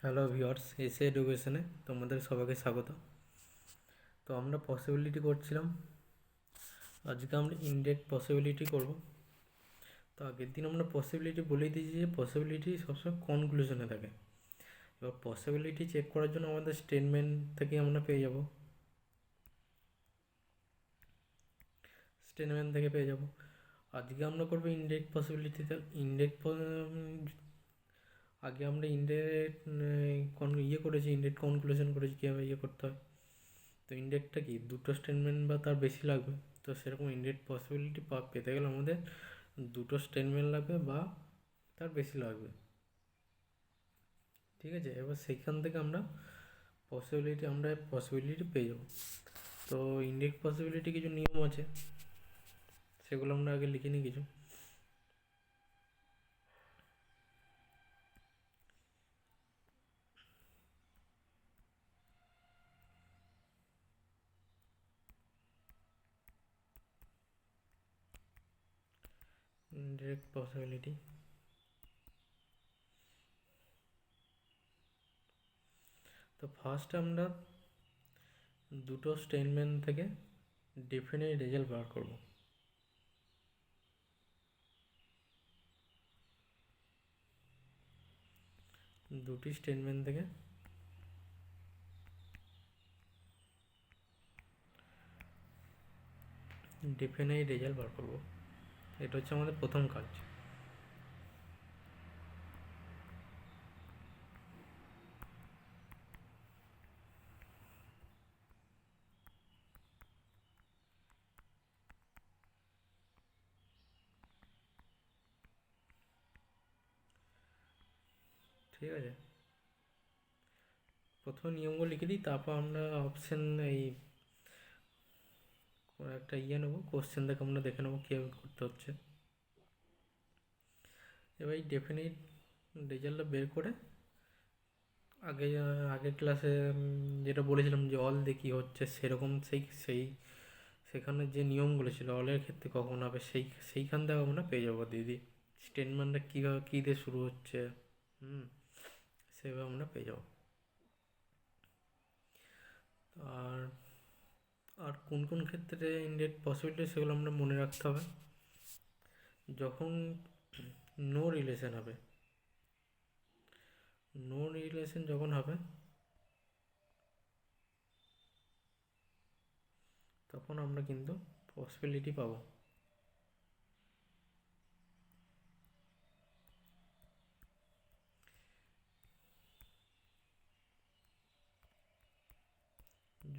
Hello viewers, এসে এডুকেশনে তোমাদের সবাইকে স্বাগত। তো আমরা পসিবিলিটি করছিলাম, আজকে আমরা ইনডাইরেক্ট পসিবিলিটি করব। তো আগের দিন আমরা পসিবিলিটি বলেই দিয়েছি যে পসিবিলিটি সবসময় কনক্লুশনে থাকে। এবার পসিবিলিটি চেক করার জন্য আমাদের স্টেটমেন্ট থেকে আমরা পেয়ে যাব, আজকে আমরা করবো ইনডাইরেক্ট পসিবিলিটি। তাহলে আগে আমরা ইনডাইরেক্ট করেছি, ইনডাইরেক্ট কনক্লুশন করেছি কীভাবে করতে হয়। তো ইনডাইরেক্টটা কি, দুটো স্টেটমেন্ট বা তার বেশি লাগবে। তো সেরকম ইনডাইরেক্ট পসিবিলিটি পেতে গেলে আমাদের দুটো স্টেটমেন্ট লাগবে বা তার বেশি লাগবে। ঠিক আছে, এবার সেইখান থেকে আমরা পসিবিলিটি পেয়ে যাব। তো ইনডাইরেক্ট পসিবিলিটি কিছু নিয়ম আছে, সেগুলো আমরা আগে লিখে নিই কিছু। ইনডাইরেক্ট পসিবিলিটি, তো ফার্স্ট আমরা দুটো স্টেটমেন্ট থেকে ডেফিনেট রেজাল্ট বার করব। দুটি স্টেটমেন্ট থেকে ডেফিনেট রেজাল্ট বার করব, এটা হচ্ছে আমাদের প্রথম কাজ। ঠিক আছে, প্রথমে নিয়মগুলো লিখে দিই, তারপর আমরা অপশান একটা নেবো, কোশ্চেন থেকে আমরা দেখে নেবো কীভাবে করতে হচ্ছে। এবার এই ডেফিনিট রেজাল্টটা বের করে আগের ক্লাসে যেটা বলেছিলাম যে অল দিয়ে কী হচ্ছে, সেরকম সেখানে যে নিয়মগুলো ছিল অলের ক্ষেত্রে কখন হবে সেইখান থেকে আমরা পেয়ে যাবো দিদি স্টেটমেন্টটা কীভাবে কী দিয়ে শুরু হচ্ছে, সেভাবে আমরা পেয়ে যাবো। আর আর কোন কোন ক্ষেত্রে ইনডাইরেক্ট পসিবিলিটি সেগুলো আমরা মনে রাখতে হবে। যখন নো রিলেশন হবে, যখন হবে তখন আমরা কিন্তু পসিবিলিটি পাবো।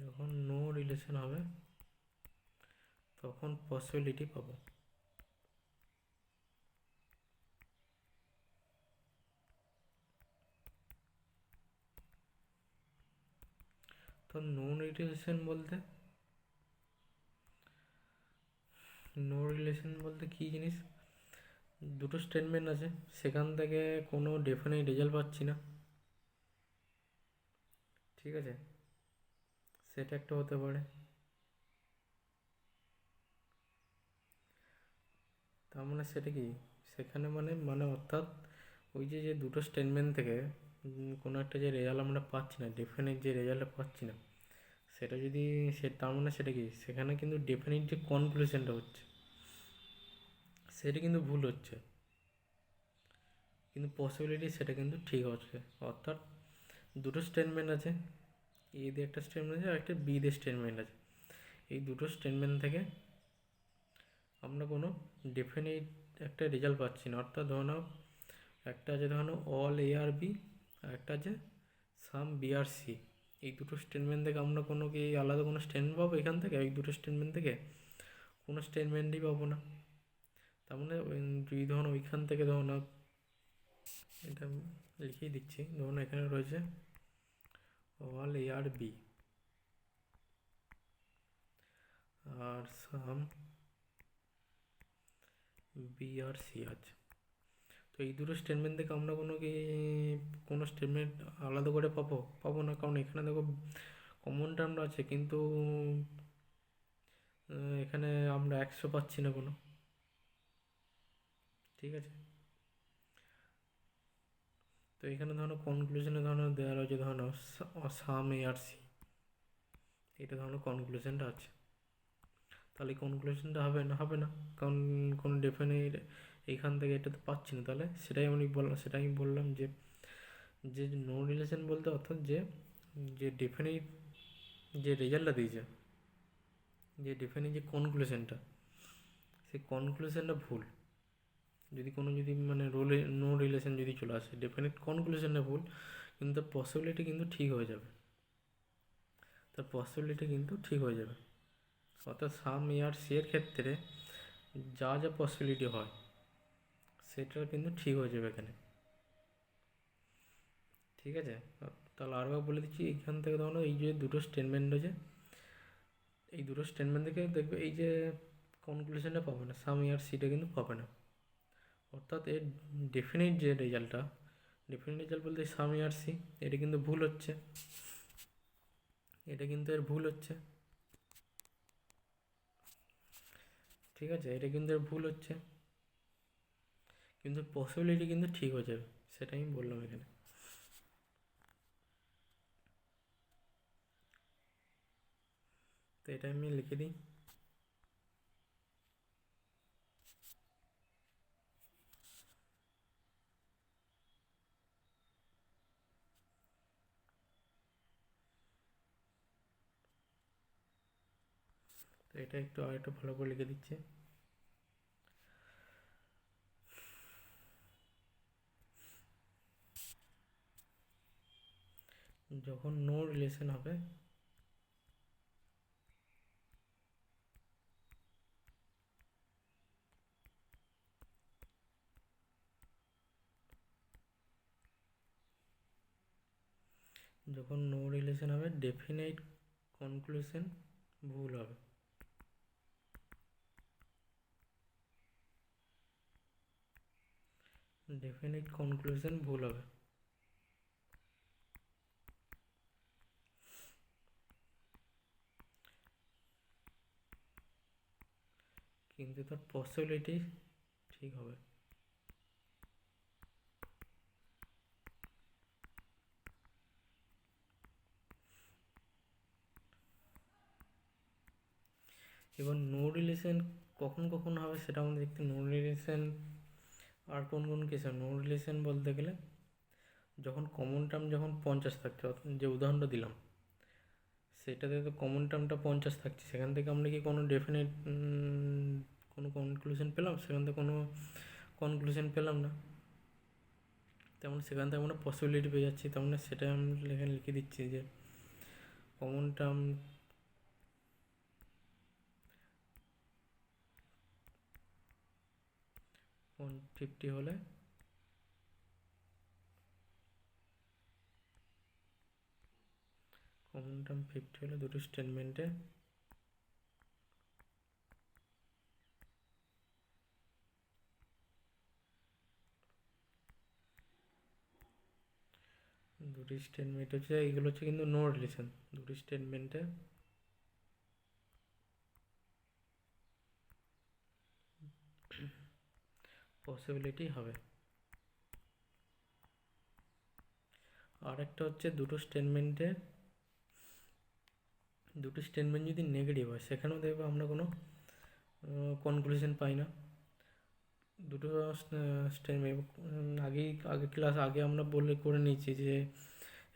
যখন নো রিলেশন হবে তখন পসিবিলিটি পাবো। তো নো রিলেশন বলতে কী জিনিস, দুটো স্টেটমেন্ট আছে, সেখান থেকে কোনো ডেফিনেট রেজাল্ট পাচ্ছি না। ঠিক আছে, সেটা একটা হতে পারে। তার মানে সেটা কি, সেখানে মানে অর্থাৎ ওই যে দুটো স্টেটমেন্ট থেকে কোনো একটা যে রেজাল্ট আমরা পাচ্ছি না, ডেফিনেট যে রেজাল্টটা পাচ্ছি না, সেটা যদি তার মানে সেটা কি, সেখানে কিন্তু ডেফিনেট যে কনক্লুশনটা হচ্ছে সেটা কিন্তু ভুল হচ্ছে, কিন্তু পসিবিলিটি সেটা কিন্তু ঠিক হচ্ছে। অর্থাৎ দুটো স্টেটমেন্ট আছে, এ দিয়ে একটা স্টেটমেন্ট আছে আর একটা বি দিয়ে স্টেটমেন্ট আছে, এই দুটো স্টেটমেন্ট থেকে আমরা কোনো ডেফিনেট একটা রেজাল্ট পাচ্ছি না। অর্থাৎ ধরো নাও একটা আছে, ধরো অল এ আর বি, আর একটা আছে সাম বি আর সি। এই দুটো স্টেটমেন্ট থেকে আমরা কোনো কি আলাদা কোনো স্টেটমেন্ট পাবো এখান থেকে? এই দুটো স্টেটমেন্ট থেকে কোনো স্টেটমেন্টই পাবো না। তার মানে যদি ধরুন ওইখান থেকে ধরো না, এটা লিখেই দিচ্ছি, ধরুন এখানে রয়েছে অল এ আর বি আর সাম বি আর সি আছে। তো এই দুটো স্টেটমেন্ট থেকে আমরা কোনো স্টেটমেন্ট আলাদা করে পাবো না, কারণ এখানে দেখো কমন টার্মটা আছে, কিন্তু এখানে আমরা 100 পাচ্ছি না কোনো। ঠিক আছে, তো এখানে ধরো কনক্লুশনে ধরো দেওয়া রয়েছে ধরো সাম এ আর সি, এটা ধরো কনক্লুশনটা আছে, তাহলে কনক্লুশনটা হবে না, কারণ কোনো ডেফিনেট এইখান থেকে এটা তো পাচ্ছি না, তাহলে সেটাই আমি বললাম যে যে নো রিলেশন বলতে অর্থাৎ যে যে ডেফিনেট যে রেজাল্টটা দিয়েছে, যে ডেফিনেট যে কনক্লুশনটা, সেই কনক্লুশনটা ভুল। যদি মানে নো রিলেশন যদি চলে আসে, ডেফিনেট কনক্লুশনটা ভুল, কিন্তু তার পসিবিলিটি কিন্তু ঠিক হয়ে যাবে, অর্থাৎ সাম এ আর সি এর ক্ষেত্রে যা যা পসিবিলিটি হয় সেটা কিন্তু ঠিক হয়ে যাবে এখানে। ঠিক আছে, তাহলে আরেকবার বলে দিচ্ছি, এইখান থেকে ধরো এই যে দুটো স্টেটমেন্ট রয়েছে, এই দুটো স্টেটমেন্ট থেকে দেখবে এই যে কনক্লুশনটা পাবে না, সাম এ আর সিটা কিন্তু পাবে না, অর্থাৎ এর ডেফিনিট যে রেজাল্টটা, ডেফিনিট রেজাল্ট বলতে সাম এ আর সি, এটা কিন্তু ভুল হচ্ছে, এর ভুল হচ্ছে। ঠিক আছে, এটা কিন্তু এর ভুল হচ্ছে, কিন্তু পসিবিলিটি কিন্তু ঠিক হয়ে যাবে, সেটাই আমি বললাম এখানে। তো এটা আমি লিখে দিই। তো এটা একটু আরেকটু ভালো করে লিখে দিচ্ছি। যখন নো রিলেশন হবে, ডেফিনাইট কনক্লুশন ভুল হবে। ডেফিনাইট কনক্লুশন ভুল হবে, কিন্তু তার পসিবিলিটি ঠিক হবে। এবার নো রিলেশন কখন কখন হবে সেটা আমাদের দেখতে, নো রিলেশন আর কোন কোন কেস, নো রিলেশন বলতে গেলে যখন কমন টার্ম যখন 50 থাকছে, যে উদাহরণটা দিলাম সেটাতে তো কমন টার্মটা 50 থাকছে, সেখান থেকে আমরা কি কোনো ডেফিনেট কোনো কনক্লুশন পেলাম? সেখান থেকে কোনো কনক্লুশন পেলাম না, তেমন সেখান থেকে আমরা পসিবিলিটি পেয়ে যাচ্ছি, তেমন সেটাই আমি এখানে লিখে দিচ্ছি যে কমন টার্ম 50 হলে দুটো স্টেটমেন্টে হচ্ছে, এইগুলো হচ্ছে কিন্তু নো রিলেশন, দুটি স্টেটমেন্টে পসিবিলিটি হবে। আর একটা হচ্ছে দুটো স্টেটমেন্ট যদি নেগেটিভ হয়, সেখানেও দেখবো আমরা কোনো কনক্লুশন পাই না। দুটো আগে আমরা করে নিয়েছি যে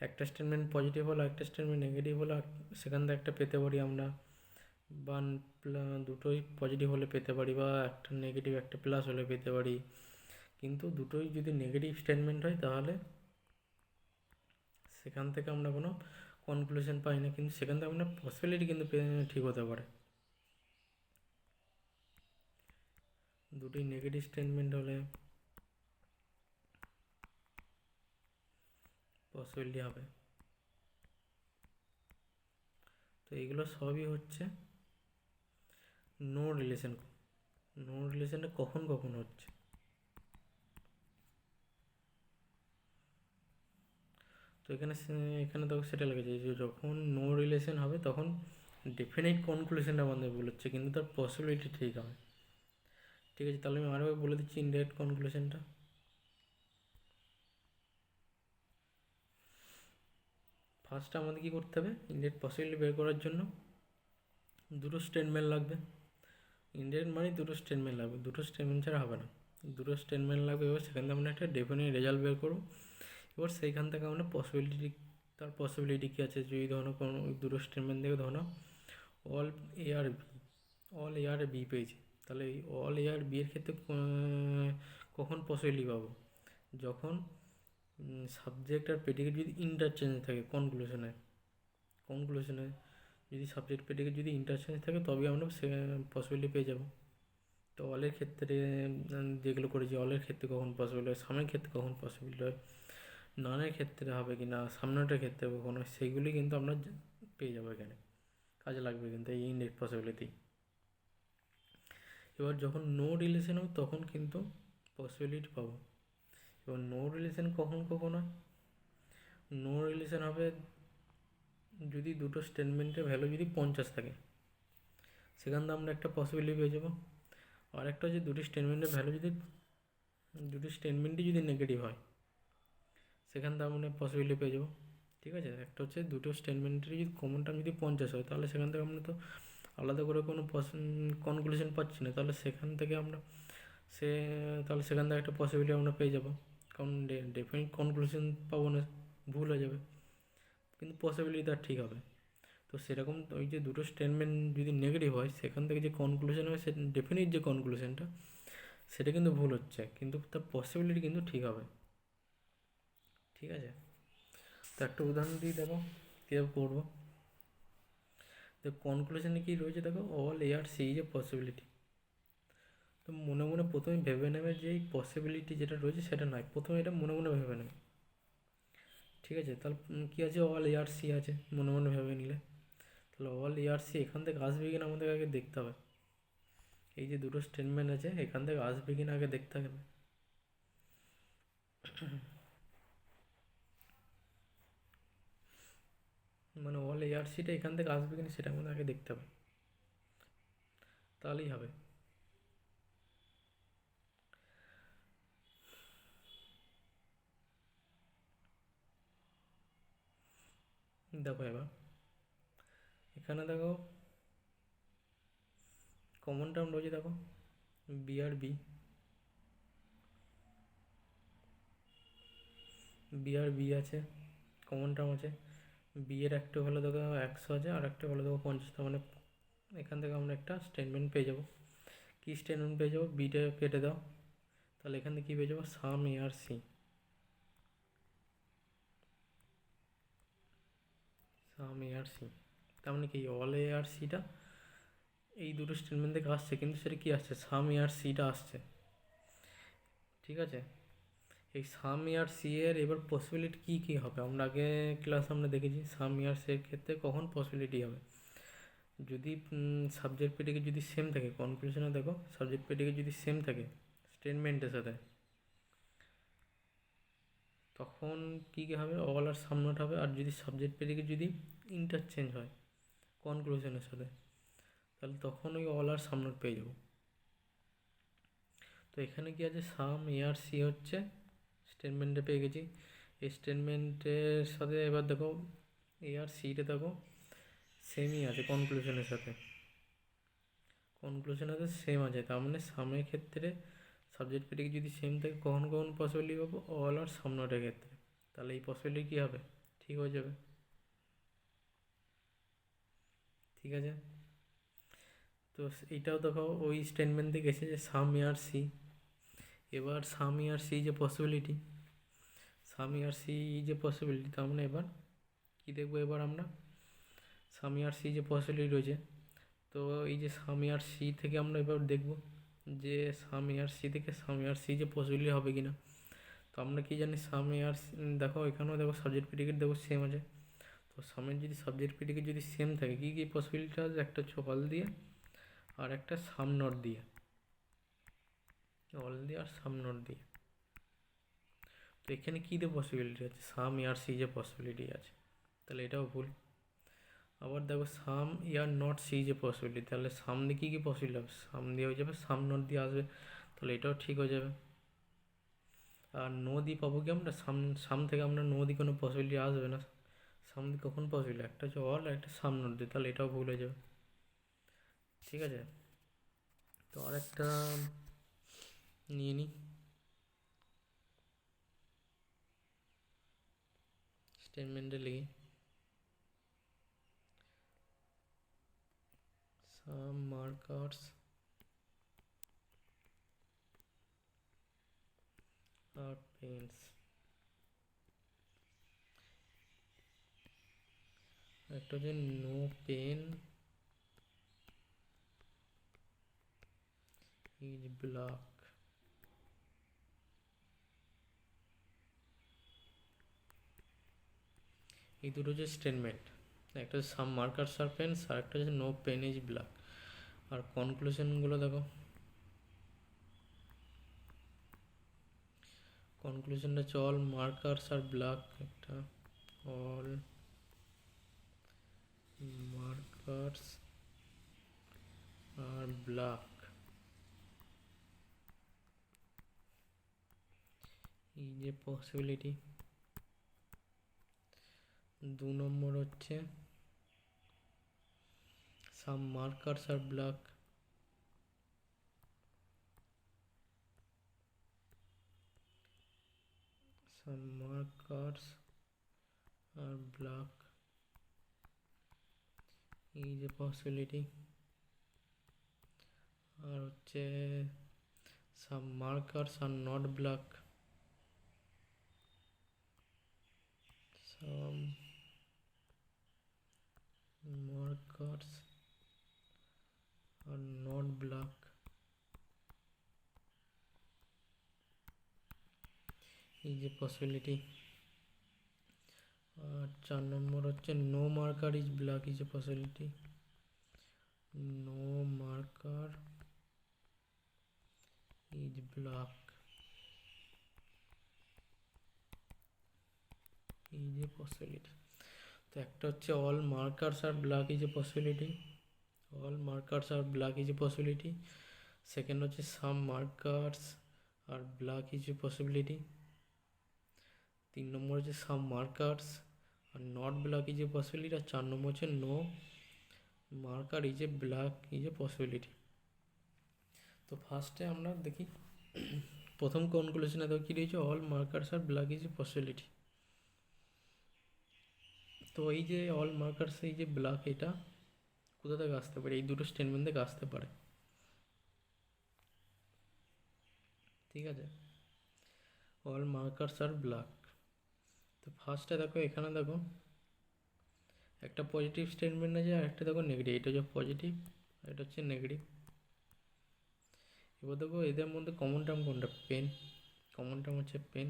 একটা স্টেটমেন্ট পজিটিভ হলো, একটা স্টেটমেন্ট নেগেটিভ হলো, সেখান থেকে একটা পেতে পারি আমরা, বা দুটোই পজিটিভ হলে পেতে পারি, বা একটা নেগেটিভ একটা প্লাস হলে পেতে পারি। কিন্তু দুটোই যদি নেগেটিভ স্টেটমেন্ট হয় তাহলে সেখান থেকে আমরা কোনো কনক্লুশন পাই না, কিন্তু সেখান থেকে আমরা পসিবিলিটি কিন্তু ঠিক হতে পারে। দুটোই নেগেটিভ স্টেটমেন্ট হলে পসিবিলিটি হবে। তো এগুলো সবই হচ্ছে নো রিলেশনটা কখন কখন হচ্ছে। তো এখানে তো সেটা লেগেছে যে যখন নো রিলেশন হবে তখন ডেফিনেট কনক্লুশনটা আমাদের ভুল হচ্ছে, কিন্তু তার পসিবিলিটি ঠিক হবে। ঠিক আছে, তাহলে আমি আরও বলে দিচ্ছি ইনডাইরেক্ট কনক্লুশনটা। ফার্স্টে আমাদের কী করতে হবে, ইনডেফিনিট পসিবিলিটি বের করার জন্য দুটো স্টেটমেন্ট লাগবে। ইনডেফিনিট মানে দুটো স্টেটমেন্ট লাগবে, দুটো স্টেটমেন্ট ছাড়া হবে না, দুটো স্টেটমেন্ট লাগবে। এবার সেখান থেকে আমরা একটা ডেফিনিট রেজাল্ট বের করবো। এবার সেইখান থেকে আমরা পসিবিলিটি, তার পসিবিলিটি কী আছে, যদি ধরো কোনো দুটো স্টেটমেন্ট থেকে ধরো all A are B, all A are B পেয়েছি, তাহলে এই অল এ আর বি এর ক্ষেত্রে কখন পসিবিলিটি পাবো, যখন সাবজেক্ট আর প্রেডিকেট যদি ইন্টারচেঞ্জ থাকে কনক্লুশনে যদি সাবজেক্ট প্রেডিকেট যদি ইন্টারচেঞ্জ থাকে তবেই আমরা সে পসিবিলিটি পেয়ে যাবো। তো অলের ক্ষেত্রে যেগুলো করেছি, অলের ক্ষেত্রে কখন পসিবল হয়, সামের ক্ষেত্রে কখন পসিবল হয়, নানের ক্ষেত্রে হবে কি না, সামনেটার ক্ষেত্রে কখন হয়, সেইগুলি কিন্তু আমরা পেয়ে যাবো এখানে, কাজে লাগবে কিন্তু এই ইনডেফিনিট পসিবিলিটি। এবার যখন নো রিলেশন হবে তখন কিন্তু পসিবিলিটি পাবো। এবার নো রিলেশন কখন কখন হয়, নো রিলেশন হবে যদি দুটো স্টেটমেন্টের ভ্যালু যদি 50 থাকে, সেখান থেকে আমরা একটা পসিবিলিটি পেয়ে যাবো। আর একটা হচ্ছে দুটি স্টেটমেন্টের ভ্যালু যদি, দুটি স্টেটমেন্টই যদি নেগেটিভ হয়, সেখান থেকে আমরা পসিবিলিটি পেয়ে যাবো। ঠিক আছে, একটা হচ্ছে দুটো স্টেটমেন্টের যদি কমন টার্ম যদি 50 হয়, তাহলে সেখান থেকে আমরা তো আলাদা করে কোনো কনক্লুশন পাচ্ছি না, তাহলে সেখান থেকে আমরা তাহলে সেখান থেকে একটা পসিবিলিটি আমরা পেয়ে যাবো। কারণ ডেফিনিট কনক্লুশন পাবো না, ভুল হয়ে যাবে, কিন্তু পসিবিলিটি তার ঠিক হবে। তো সেরকম ওই যে দুটো স্টেটমেন্ট যদি নেগেটিভ হয়, সেখান থেকে যে কনক্লুশন হয়, সে ডেফিনিট যে কনক্লুশনটা সেটা কিন্তু ভুল হচ্ছে, কিন্তু তার পসিবিলিটি কিন্তু ঠিক হবে। ঠিক আছে, তো একটা উদাহরণ দিয়ে দেখো কীভাবে করবো। তো কনক্লুশনে কী রয়েছে দেখো, অল এ আর সি যে পসিবিলিটি। তো মনে মনে প্রথমে ভেবে নেবে যে এই পসিবিলিটি যেটা রয়েছে সেটা নয়, প্রথমে এটা মনে মনে ভেবে নেবে। ঠিক আছে, তাহলে কী আছে, অল এ আর সি আছে, মনে মনে ভেবে নিলে। তাহলে অল এ আর সি এখান থেকে আসবে কিনা আমাদের আগে দেখতে হবে। এই যে দুটো স্টেটমেন্ট আছে এখান থেকে আসবে কিনা আগে দেখতে হবে। মানে অল এ আর সিটা এখান থেকে আসবে কিনা সেটা আমাদের আগে দেখতে হবে, তাহলেই হবে। দেখো এবার এখানে দেখো কমন টার্ম রয়েছে, দেখো বি আর বি, বি আর বি আছে, কমন টার্ম আছে। বি এর একটা হলো দেখো 100 আছে, আর একটা হলো দেখো 50, মানে এখান থেকে আমরা একটা স্টেটমেন্ট পেয়ে যাবো। কী স্টেটমেন্ট পেয়ে যাবো, বিটা কেটে দাও, তাহলে এখান থেকে কী পেয়ে যাবো, সাম এ আর সি, সাম এ আর সি। তার মানে কি অল এ আর সিটা এই দুটো স্টেটমেন্ট থেকে আসছে, কিন্তু সেটা কী আসছে, সাম এ আর সিটা আসছে। ঠিক আছে, এই সাম ইয়ার সি এর এবার পসিবিলিটি কী কী হবে, আমরা আগে ক্লাস আমরা দেখেছি সাম ইয়ার সি এর ক্ষেত্রে কখন পসিবিলিটি হবে, যদি সাবজেক্ট প্রেডিকেট যদি সেম থাকে, কনক্লুশনে দেখো সাবজেক্ট প্রেডিকেট যদি সেম থাকে স্টেটমেন্টের সাথে, তখন কী কী হবে, অল আর সাম নট হবে। আর যদি সাবজেক্ট প্রেডিকেট যদি ইন্টারচেঞ্জ হয় কনক্লুশনের সাথে, তাহলে তখন ওই অল আর সাম নট পেয়ে যাবো। তো এখানে কি আছে, সাম এ আর সি হচ্ছে স্টেটমেন্টে পেয়ে গেছি। এই স্টেটমেন্টের সাথে এবার দেখো এ আর সিটা দেখো সেমই আছে কনক্লুশনের সাথে, কনক্লুশনের সাথে সেম আছে, তার মানে সামের ক্ষেত্রে সাবজেক্ট প্রেডিকেট যদি সেম থাকে কখন কখন পসিবিলিটি পাবো, অল আর সাম নটের ক্ষেত্রে, তাহলে এই পসিবিলিটি কী হবে, ঠিক হয়ে যাবে। ঠিক আছে, তো এইটাও দেখো ওই স্টেটমেন্ট থেকে এসেছে সাম এ আর সি। এবার সাম এ আর সি যে পসিবিলিটি, সাম এ আর সি যে পসিবিলিটি, তার মানে এবার কী দেখবো, এবার আমরা সাম এ আর সি যে পসিবিলিটি রয়েছে, তো এই যে সাম এ আর সি থেকে আমরা এবার দেখব যে সাম এ আর সি থেকে সাম এ আর সি যে পসিবিলিটি হবে কি না। তো আমরা কি জানি সাম এ আর দেখো এখানেও দেখো সাবজেক্ট প্রেডিকেট দেখো সেম আছে, তো সামের যদি সাবজেক্ট প্রেডিকেট যদি সেম থাকে কী কী পসিবিলিটি আছে, একটা হচ্ছে অল দিয়ে আর একটা সাম নট দিয়ে, অল দিয়ে আর সাম নট দিয়ে। তো এখানে কী দিয়ে পসিবিলিটি আছে, সাম এ আর সি যে পসিবিলিটি আছে, তাহলে এটাও ভুল। আবার দেখো সাম ইয়ার নট সি যে পসিবিলিটি, তাহলে সাম দিয়ে কী কী পসিবিলিটি হবে, সাম দিয়ে হয়ে যাবে, সাম নট দিয়ে আসবে, তাহলে এটাও ঠিক হয়ে যাবে। আর নো দিয়ে পাবো কি আমরা, সাম থেকে আমরা নো দিয়ে কোনো পসিবিলিটি আসবে না, সামনে কখন পসিবল, একটা হচ্ছে অল আর একটা সাম নট দিয়ে, তাহলে এটাও ভুল হয়ে যাবে। ঠিক আছে, তো আরেকটা নিয়ে নিই, স্টেটমেন্টে লিখি সাম মার্কার্স আর পেন্স। একটা হচ্ছে নো পেন ইজ ব্লক। এই দুটো হচ্ছে স্টেটমেন্ট, একটা হচ্ছে সাম মার্কার্স আর পেন্স, আর একটা হচ্ছে নো পেন ইজ ব্লক। আর কনক্লুশনগুলো দেখো, কনক্লুশনটা হচ্ছে অল মার্কার্স আর ব্লক, একটা অল মার্কার্স আর ব্লক। এই যে পসিবিলিটি। 2 নম্বর হচ্ছে some markers are block, some markers are block এই যে পসিবিলিটি। আর হচ্ছে some markers are not block, some markers are not block এই যে পসিবিলিটি। আর 4 নম্বর হচ্ছে no marker is block is a possibility, no marker is block এই যে পসিবিলিটি। তো একটা হচ্ছে all markers are block is a possibility, all markers are block is a possibility. Second হচ্ছে some markers are block is a possibility. 3 নম্বর হচ্ছে some markers are not block is a possibility. আর 4 নম্বর হচ্ছে no marker is a block is a possibility. তো ফার্স্টে আমরা দেখি প্রথম কনক্লুশনে দেখো কী রয়েছে, all markers are block is a possibility. তো এই যে অল মার্কার্স এই যে ব্লক, এটা কোথা থেকে আসতে পারে, এই দুটো স্টেটমেন্ট থেকে আসতে পারে। ঠিক আছে, অল মার্কার্স আর ব্লক। তো ফার্স্টে দেখো, এখানে দেখো একটা পজিটিভ স্টেটমেন্ট আছে আর একটা দেখো নেগেটিভ, এটা হচ্ছে পজিটিভ আর এটা হচ্ছে নেগেটিভ। এবার দেখো এদের মধ্যে কমন টার্ম কোনটা, পেন, কমন টার্ম হচ্ছে পেন।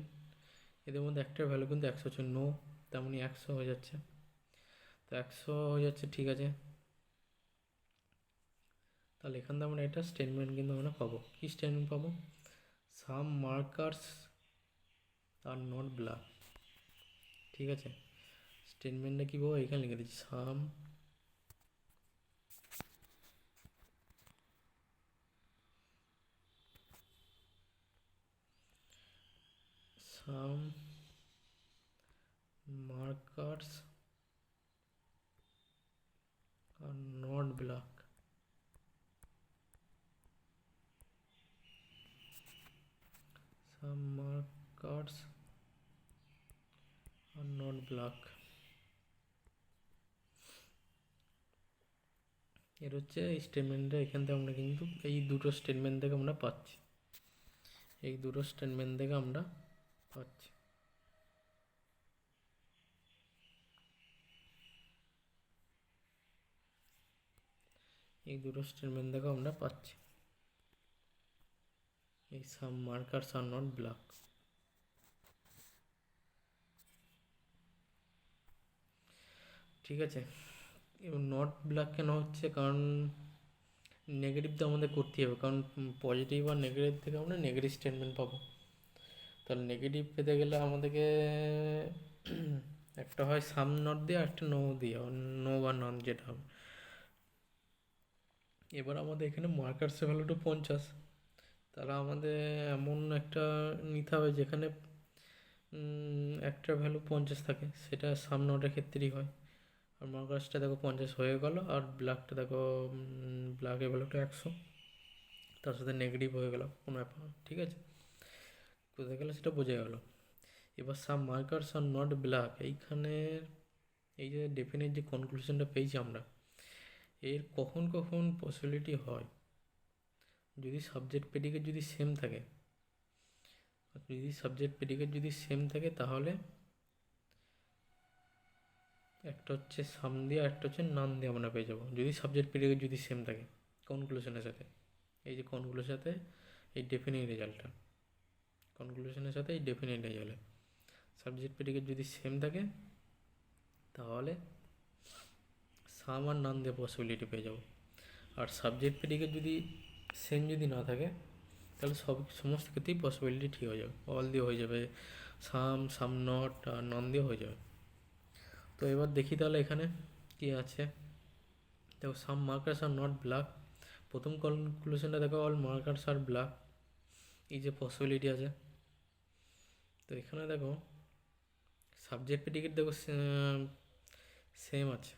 এদের মধ্যে একটার ভ্যালু কিন্তু 100 হচ্ছে, নো তেমনি 100 হয়ে যাচ্ছে, তো 100 হয়ে যাচ্ছে। ঠিক আছে, তাহলে এখান থেকে আমরা এটা স্টেটমেন্ট কিন্তু আমরা পাবো। কী স্টেটমেন্ট পাবো, some markers are not block. ঠিক আছে, স্টেটমেন্টটা কী পাবো, এখানে লিখে দিচ্ছি some some markers are not block. Some markers are not block এর হচ্ছে এই স্টেটমেন্টটা, এখান থেকে আমরা কিন্তু এই দুটো স্টেটমেন্ট থেকে আমরা পাচ্ছি, এই দুটো স্টেটমেন্ট থেকে আমরা পাচ্ছি। এই দুটো স্টেটমেন্ট থেকে আমরা পাচ্ছি এই সাম মার্কার্স আর নট ব্লক। ঠিক আছে, এবং নট ব্লক কেন হচ্ছে, কারণ নেগেটিভ তো আমাদের করতেই হবে, কারণ পজিটিভ আর নেগেটিভ থেকে আমরা নেগেটিভ স্টেটমেন্ট পাবো। তাহলে নেগেটিভ পেতে গেলে আমাদেরকে একটা হয় সাম নট দিয়ে আর একটা নো দিয়ে, নো বা নন যেটা হবে। এবার আমাদের এখানে মার্কার্সের ভ্যালুটা 50, তাহলে আমাদের এমন একটা নিতে হবে যেখানে একটা ভ্যালু 50 থাকে, সেটা সাম নটের ক্ষেত্রেই হয়। আর মার্কার্সটা দেখো 50 হয়ে গেল, আর ব্ল্যাকটা দেখো ব্ল্যাকের ভ্যালুটা 100, তার সাথে নেগেটিভ হয়ে গেল কোনো ব্যাপার, ঠিক আছে? কোথায় গেলে সেটা বোঝা গেল। এবার সাম মার্কার্স আর নট ব্ল্যাক, এইখানে এই যে ডেফিনেট যে কনক্লুশনটা পেয়েছি আমরা, এর কখন কখন পসিবিলিটি হয়, যদি সাবজেক্ট প্রেডিকেট যদি সেম থাকে, তাহলে একটা হচ্ছে সাম দিয়ে, একটা হচ্ছে নান দিয়ে আমরা পেয়ে যাবো, যদি সাবজেক্ট প্রেডিকেট যদি সেম থাকে কনক্লুশনের সাথে। এই যে কনক্লুশনের সাথে এই ডেফিনিট রেজাল্টটা, সাবজেক্ট প্রেডিকেট যদি সেম থাকে তাহলে সাম আর নান দিয়ে পসিবিলিটি পেয়ে যাবো। আর সাবজেক্ট প্রেডিকেট যদি সেম যদি না থাকে, তাহলে সমস্ত ক্ষেত্রেই পসিবিলিটি ঠিক হয়ে যাবে, অল দিয়ে হয়ে যাবে, সাম নট আর নন দিয়ে হয়ে যাবে। তো এবার দেখি তাহলে এখানে কি আছে। দেখো সাম মার্কার্স আর নট ব্ল্যাক, প্রথম কনক্লুশনটা দেখো অল মার্কার্স আর ব্ল্যাক, এই যে পসিবিলিটি আছে। তো এখানে দেখো সাবজেক্ট প্রেডিকেট দেখো সেম আছে,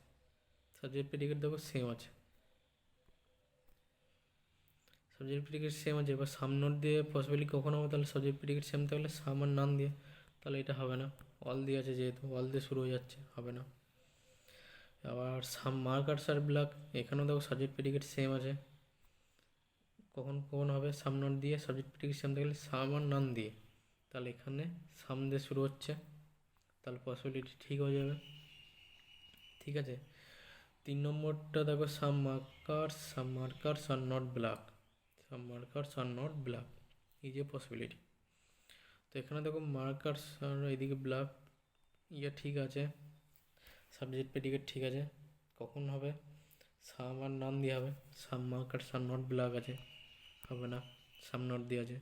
এবার সাম নট দিয়ে পসিবিলিটি কখন হবে, তাহলে সাবজেক্ট প্রেডিকেট সেম থাকলে সাম আর নান দিয়ে, তাহলে এটা হবে না, অল দিয়ে আছে যেহেতু, অল দিয়ে শুরু হয়ে যাচ্ছে, হবে না। আবার সাম মার্কার্স আর ব্ল্যাক, এখানেও দেখো সাবজেক্ট প্রেডিকেট সেম আছে, কখন কখন হবে, সাম নট দিয়ে, সাবজেক্ট প্রেডিকেট সেম থাকলে সাম আর নান দিয়ে, তাহলে এখানে সাম দিয়ে শুরু হচ্ছে, তাহলে পসিবিলিটি ঠিক হয়ে যাবে, ঠিক আছে। 3 নম্বরটা দেখো সাম মার্কার্স আর নট ব্ল্যাক, এই যে পসিবিলিটি। তো এখানে দেখো মার্কার্স আর এদিকে ব্ল্যাক, ঠিক আছে, সাবজেক্ট প্রেডিকেট ঠিক আছে, কখন হবে, সাম আর নান দিয়ে হবে, সাম মার্কার্স আর নট ব্ল্যাক আছে, হবে না, সাম নট দিয়ে আছে।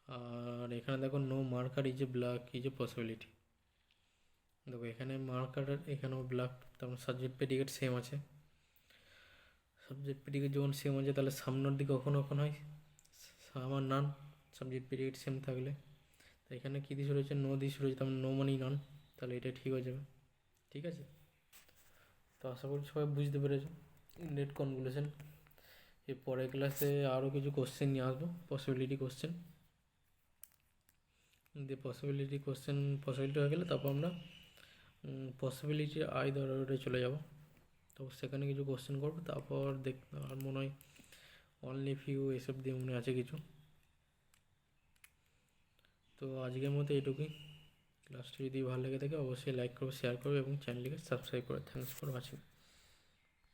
আর এখানে দেখো নো মার্কার এই যে ব্ল্যাক, এই যে পসিবিলিটি, দেখো এখানে মার্কার এখানেও ব্ল্যাক, তারপর সাবজেক্ট প্রেডিকেট সেম আছে, যখন সেম আছে তাহলে সাম নট দিয়ে কখন কখন হয়, সাম আর নান, সাবজেক্ট প্রেডিকেট সেম থাকলে। তো এখানে কী দিয়ে শুরু হচ্ছে, নো দিয়ে শুরু হচ্ছে, তার নো মানেই নন, তাহলে এটা ঠিক হয়ে যাবে, ঠিক আছে। তো আশা করি সবাই বুঝতে পেরেছো নেট কনক্লুশন। এর পরের ক্লাসে আরও কিছু কোশ্চেন নিয়ে আসবো, পসিবিলিটি হয়ে গেলে তারপর আমরা পসিবিলিটি আইদারে চলে যাব, তো সেখানে কিছু কোশ্চেন করবো, তারপর আর মনে হয় অনলি ফিউ এসব দিয়ে মনে আছে কিছু। তো আজকের মতো এটুকুই, ক্লাসটি যদি ভালো লেগে থাকে অবশ্যই লাইক করবে, শেয়ার করবে এবং চ্যানেলটিকে সাবস্ক্রাইব করবে। Thanks for watching.